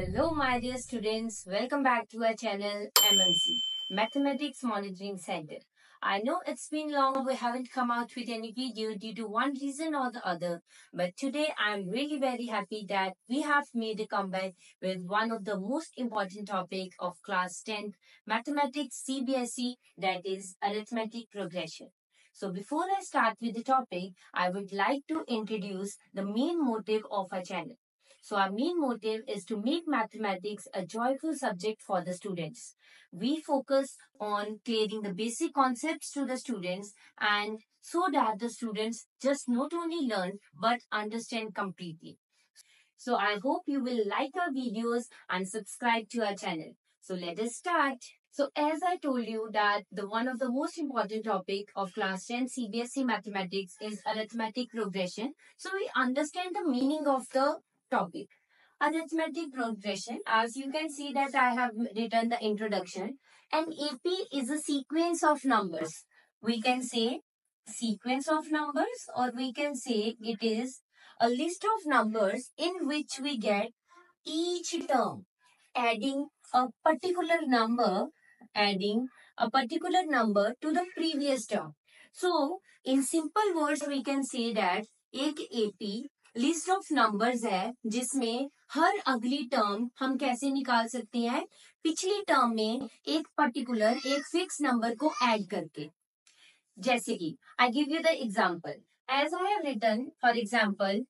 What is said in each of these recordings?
Hello, my dear students. Welcome back to our channel MMC, Mathematics Monitoring Center. I know it's been long, we haven't come out with any video due to one reason or the other. But today I'm really very happy that we have made a comeback with one of the most important topic of class 10 Mathematics CBSE, that is arithmetic progression. So before I start with the topic, I would like to introduce the main motive of our channel. So our main motive is to make mathematics a joyful subject for the students. We focus on clearing the basic concepts to the students and so that the students just not only learn but understand completely. So I hope you will like our videos and subscribe to our channel. So let us start. So as I told you that the one of the most important topic of class 10 CBSE mathematics is arithmetic progression. So we understand the meaning of the topic. Arithmetic progression, as you can see that I have written the introduction. An AP is a sequence of numbers. We can say sequence of numbers, or we can say it is a list of numbers in which we get each term adding a particular number to the previous term. So in simple words we can say that एक AP list of numbers है जिसमें हर अगली term हम कैसे निकाल सकते हैं, पिछली टर्म में एक पर्टिकुलर एक फिक्स नंबर को ऐड करके. जैसे कि I give you the example as I have written for example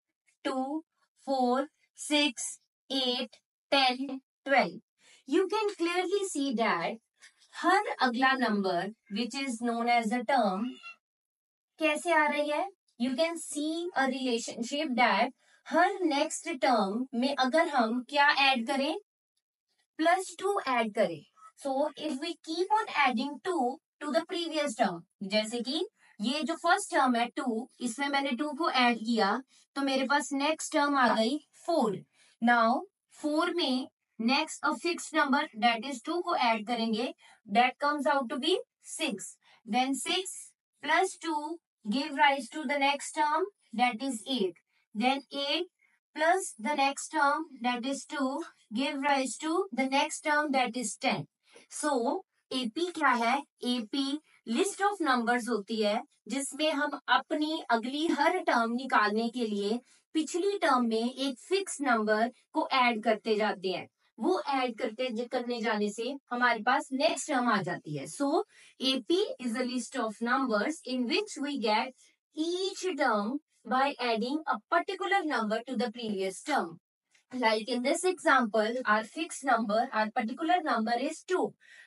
2, 4, 6, 8, 10, 12. You can clearly see that हर अगला नंबर which is known as the term कैसे आ रही है. You can see a relationship that हर नेक्स्ट टर्म में अगर हम क्या ऐड करें, +2 ऐड करें. So if we keep on adding 2 to the previous term, जैसे कि ये जो फर्स्ट टर्म है 2, इसमें मैंने 2 को ऐड किया तो मेरे पास नेक्स्ट टर्म आ गई 4. नाउ 4 में next a fix number that is 2 को ऐड करेंगे, that comes out to be 6. Then 6 + 2 give rise to the next term that is 8. Then 8 plus the next term that is 2 give rise to the next term that is 10. So AP क्या है? AP list of numbers होती है जिसमें हम अपनी अगली हर term निकालने के लिए पिछली टर्म में एक फिक्स नंबर को ऐड करते जाते हैं. वो ऐड करने जाने से हमारे पास नेक्स्ट टर्म आ जाती है. सो AP is a list of numbers in which we get each term by adding a particular number to the previous term. Like in this example, our fixed number, our particular number is 2.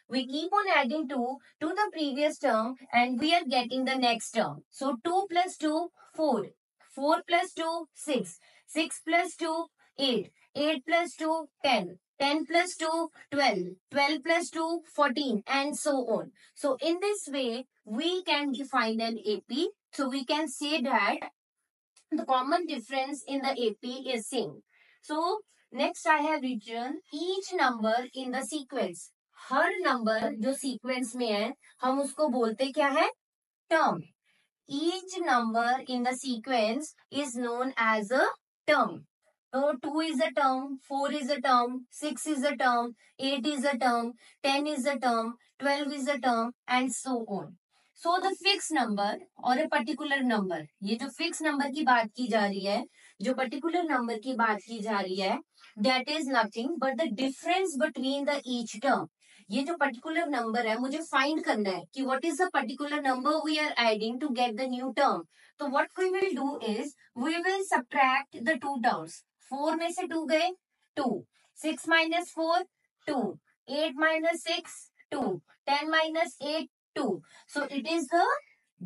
We keep on adding 2 to the previous term and we are getting the next term. So 2 + 2, 4. 4 + 2, 6. 6 + 2, 8. 8 + 2, 10. 10 + 2, 12. 12 + 2, 14, and so on. So in this way, we can define an AP. So we can say that the common difference in the AP is same. So next I have written each number in the sequence. Her number जो sequence में है हम उसको बोलते क्या है, term. Each number in the sequence is known as a term. So 2 is a term, 4 is a term, 6 is a term, 8 is a term, 10 is a term, 12 is a term, and so on. So the fixed number or a particular number, ये जो fixed number की बात की जा रही है, जो particular number की बात की जा रही है, that is nothing but the difference between the each term. ये जो particular number है मुझे find करना है कि what is the particular number we are adding to get the new term. So what we will do is we will subtract the two terms. 4 में से 2 गए 2, 6 - 4 2, 8 - 6 2, 10 - 8 2. So it is the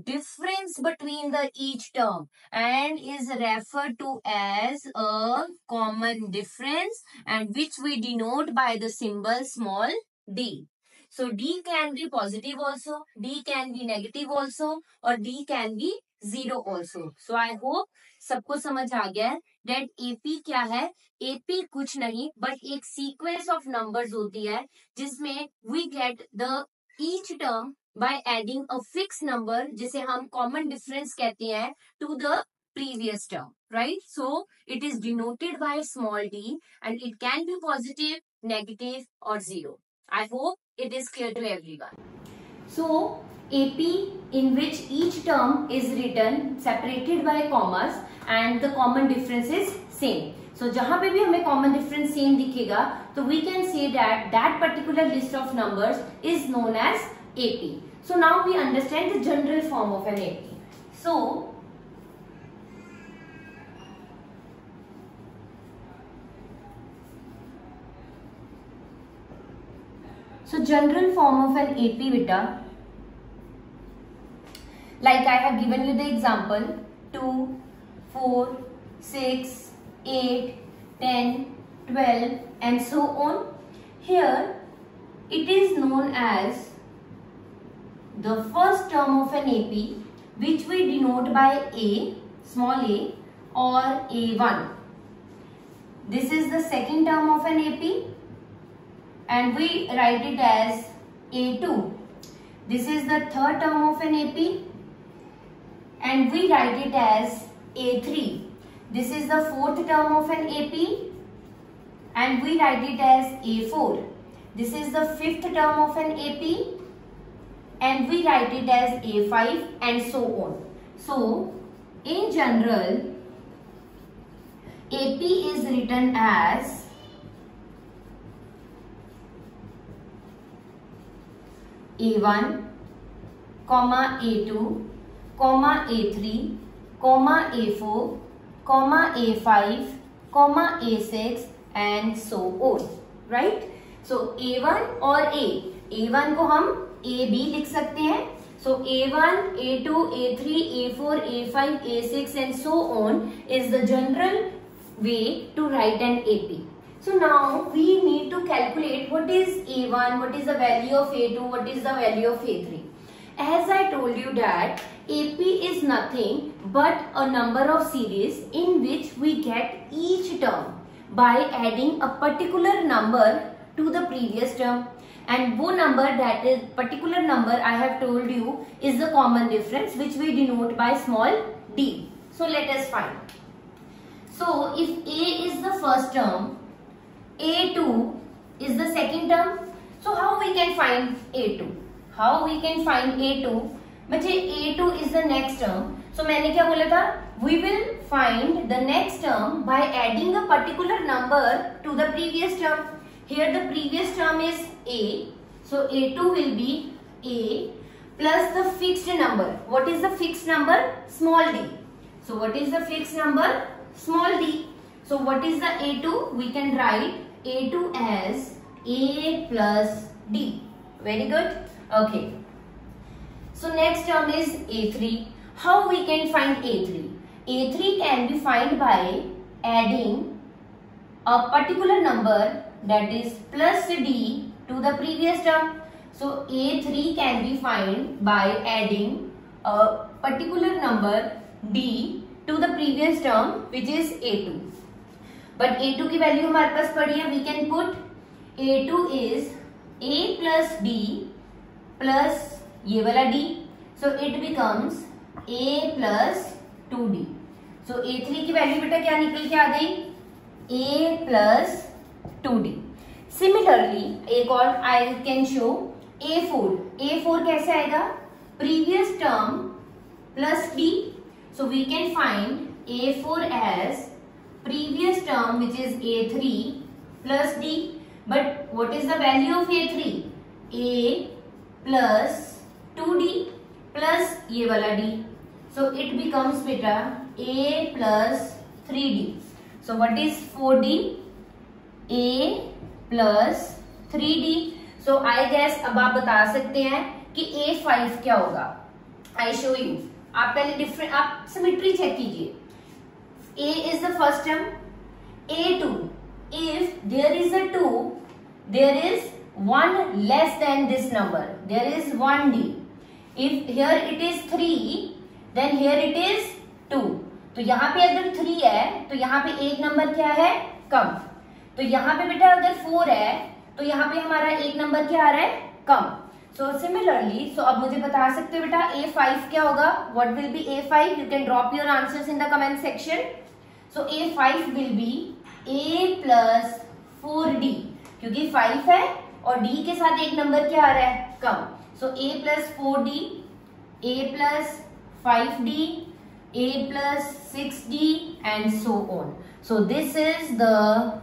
difference between the each term and is referred to as a common difference, and which we denote by the symbol small d. So d can be positive also, d can be negative also, or d can be 0 also. So I hope सबको समझ आ गया है that AP क्या है. AP कुछ नहीं but एक sequence of numbers होती है जिसमें we get the each term by adding a fixed number जिसे हम common difference कहते हैं to the previous term, right? So it is denoted by small d and it can be positive, negative or zero. I hope it is clear to everyone. So AP in which each term is written separated by commas and the common difference is same. So जहाँ पे भी हमें common difference same दिखेगा तो we can say that that particular list of numbers is known as AP. So now we understand the general form of an AP. So general form of an AP beta, like I have given you the example 2, 4, 6, 8, 10, 12 and so on. Here it is known as the first term of an AP which we denote by A, small a or A1. This is the second term of an AP and we write it as A2. This is the third term of an AP and we write it as A3. This is the fourth term of an AP and we write it as A4. This is the fifth term of an AP and we write it as A5 and so on. So in general, AP is written as A1, A2, A3, A4, A5, A6 and so on, right? So A1 और A1 को हम A B लिख सकते हैं. So A1, A2, A3, A4, A5, A6 and so on is the general way to write an AP. So now we need to calculate what is A1, what is the value of A2, what is the value of A3. As I told you that AP is nothing but a number of series in which we get each term by adding a particular number to the previous term. And वो number, that is particular number I have told you, is the common difference which we denote by small d. So let us find. So if A is the first term, A2 is the second term. So how we can find A2? How we can find A2? बच्चे A2 is the next term. So मैंने क्या बोला था? We will find the next term by adding a particular number to the previous term. Here the previous term is A. So A2 will be A plus the fixed number. What is the fixed number? Small d. So what is the fixed number? Small d. So what is the A2? We can write A2 as A plus D. Very good. Okay. So next term is A3. How we can find A3? A3 can be found by adding a particular number, that is plus D, to the previous term. So A3 can be found by adding a particular number D to the previous term, which is A2. But A2 की value हमारे पास पड़ी है. We can put A2 is A plus D plus ये वाला D. So it becomes A plus 2D. So A3 की value बेटा क्या निकल के आ गई? A plus 2D. Similarly, एक और I can show A4. A4 कैसे आएगा? Previous term plus D. So we can find A4 as previous term, which is A3 plus D. But what is the value of A3? A plus 2D plus ये वाला D. So it becomes beta A plus 3D. So what is 4D? A plus 3D. So I guess अब आप बता सकते हैं कि A5 क्या होगा. I show you. आप पहले डिफरेंट आप सिमेट्री चेक कीजिए. A is the first term. A2. If there is a 2, there is 1 less than this number. There is 1D. If here it is 3, then here it is 2. तो यहाँ पे अगर 3 है तो यहाँ पे एक नंबर क्या है? कम. तो यहाँ पे बेटा अगर 4 है तो यहाँ पे हमारा एक नंबर क्या आ रहा है? कम. So similarly, so अब मुझे बता सकते हो बेटा A5 क्या होगा? What will be A5? You can drop your answers in the comment section. So A5 will be A plus 4D, क्योंकि 5 है और D के साथ एक नंबर क्या आ रहा है? कम. So A plus 4D, A plus 5D, A plus 6D and so on. So this is the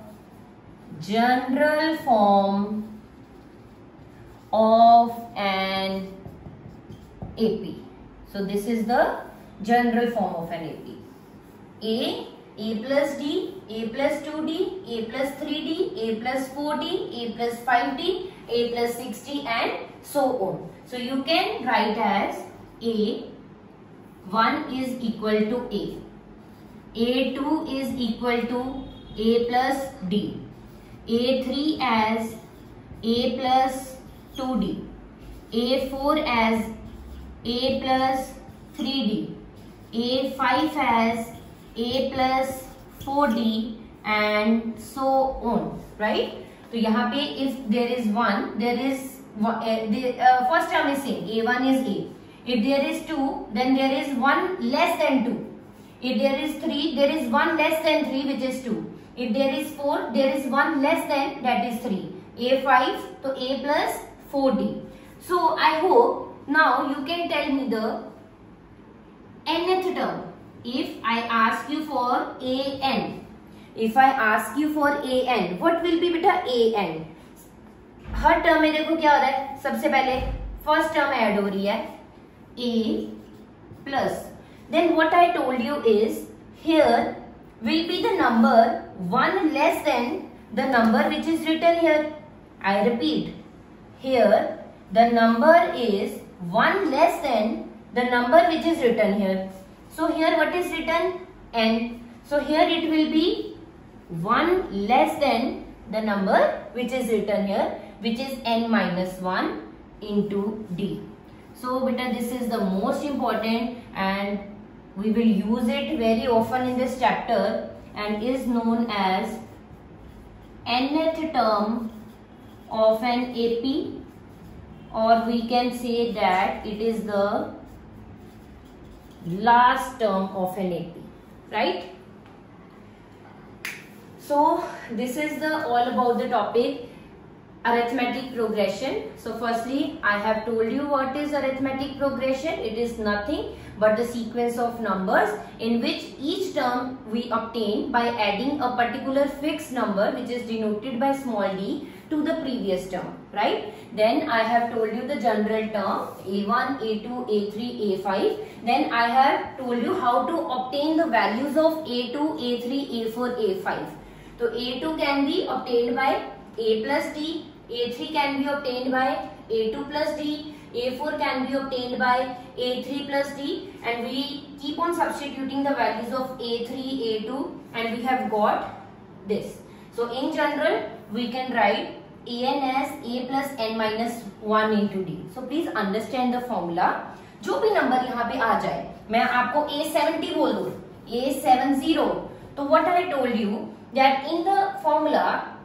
general form of an AP. So this is the general form of an AP. A plus D, A plus 2D, A plus 3D, A plus 4D, A plus 5D, A plus 6D and so on. So you can write as A1 is equal to A, A2 is equal to A plus D, A3 as A plus 2D, A4 as A plus 3D, A5 as A plus 4D and so on, right? तो यहाँ पे if there is one, there is first term is same, A1 is A. If there is 2, then there is 1 less than 2. If there is 3, there is 1 less than 3, which is 2. If there is 4, there is 1 less than, that is 3. A5, so A plus 4D. So I hope now you can tell me the nth term. If I ask you for an, if I ask you for an, what will be beta an? Her term में देखो क्या हो रहा है, सबसे पहले first term add हो रही है a plus, then what I told you is here will be the number 1 less than the number which is written here. I repeat, here the number is 1 less than the number which is written here. So here what is written? N. So here it will be 1 less than the number which is written here, which is n minus 1 into D. So beta, this is the most important and we will use it very often in this chapter and is known as nth term of an AP, or we can say that it is the last term of an AP, right? So this is the all about the topic arithmetic progression. So firstly, I have told you what is arithmetic progression. It is nothing but the sequence of numbers in which each term we obtain by adding a particular fixed number which is denoted by small d to the previous term, right? Then I have told you the general term A1, A2, A3, A5. Then I have told you how to obtain the values of A2, A3, A4, A5. So A2 can be obtained by A plus D, A3 can be obtained by A2 plus D, A4 can be obtained by A3 plus D, and we keep on substituting the values of A3, A2 and we have got this. So in general, we can write an as A plus n minus 1 into D. So please understand the formula. जो भी number यहाँ पे आ जाए, मैं आपको A70 बोल दूँ, A70, तो what I told you that in the formula,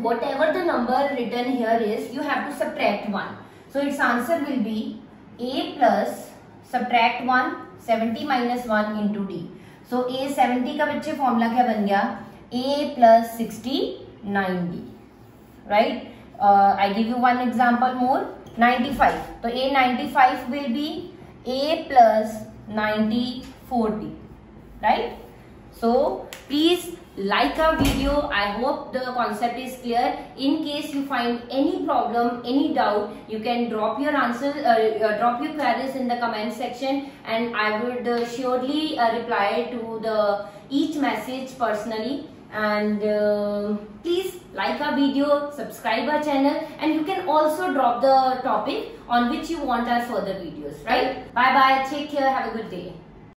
whatever the number written here is, you have to subtract 1. So its answer will be A plus subtract 1, 70 minus 1 into D. So A70 का बच्चे formula क्या बन गया? A plus 69D, right? I give you one example more. 95. So A95 will be A plus 94D, right? So please like our video. I hope the concept is clear. In case you find any problem, any doubt, you can drop your answer, drop your queries in the comment section, and I would surely reply to each message personally. And please like our video, subscribe our channel, and you can also drop the topic on which you want our further videos, right? Bye bye, take care, have a good day.